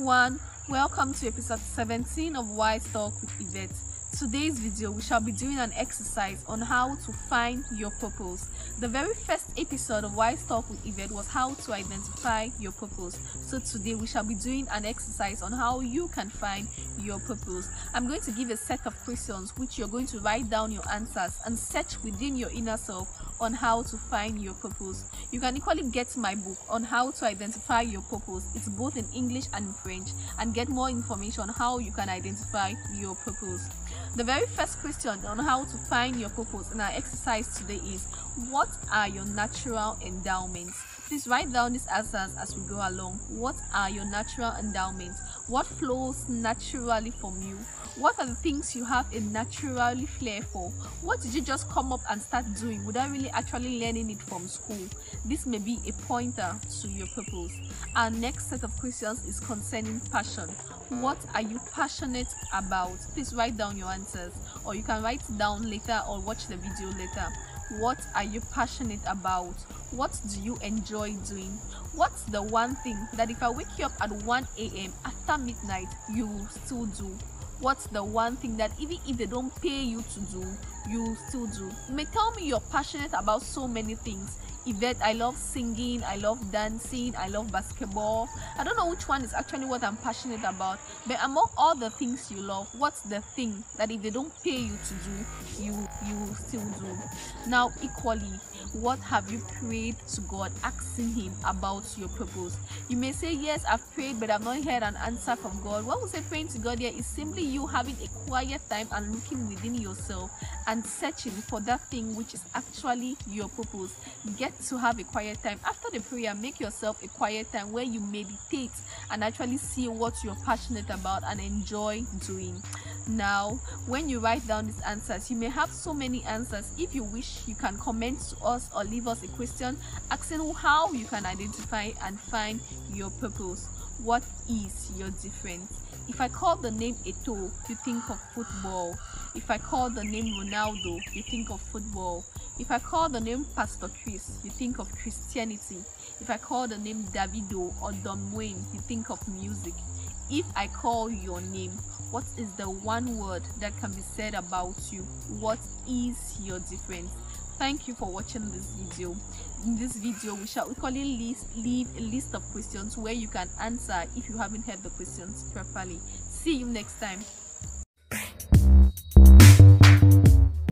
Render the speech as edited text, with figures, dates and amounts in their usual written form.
everyone, welcome to episode 17 of Wise Talk with Yvette. Today's video we shall be doing an exercise on how to find your purpose. The very first episode of Wise Talk with Yvette was how to identify your purpose. So today we shall be doing an exercise on how you can find your purpose. I'm going to give a set of questions which you're going to write down your answers and search within your inner self on how to find your purpose. You can equally get my book on how to identify your purpose. It's both in English and in French, and get more information on how you can identify your purpose. The very first question on how to find your purpose in our exercise today is, what are your natural endowments? Please write down these answers as we go along. What are your natural endowments? What flows naturally from you? What are the things you have a naturally flair for? What did you just come up and start doing without really actually learning it from school? This may be a pointer to your purpose. Our next set of questions is concerning passion. What are you passionate about? Please write down your answers, or you can write it down later or watch the video later. What are you passionate about? What do you enjoy doing? What's the one thing that if I wake you up at 1 a.m. after midnight, you will still do? What's the one thing that even if they don't pay you to do, you still do? You may tell me you're passionate about so many things. Yvette, I love singing, I love dancing, I love basketball. I don't know which one is actually what I'm passionate about, but among all the things you love, what's the thing that if they don't pay you to do, you will still do? Now, equally, what have you prayed to God, asking Him about your purpose? You may say, yes, I've prayed, but I've not heard an answer from God. What we say praying to God here is simply you having a quiet time and looking within yourself and searching for that thing which is actually your purpose. Get to have a quiet time. After the prayer, make yourself a quiet time where you meditate and actually see what you're passionate about and enjoy doing. Now, when you write down these answers, you may have so many answers. If you wish, you can comment to us or leave us a question asking how you can identify and find your purpose. What is your difference? If I call the name Eto'o, you think of football. If I call the name Ronaldo, you think of football. If I call the name Pastor Chris, you think of Christianity. If I call the name Davido or Don Wayne, you think of music. If I call your name, what is the one word that can be said about you? What is your difference? Thank you for watching this video. In this video, we shall equally leave a list of questions where you can answer if you haven't heard the questions properly. See you next time.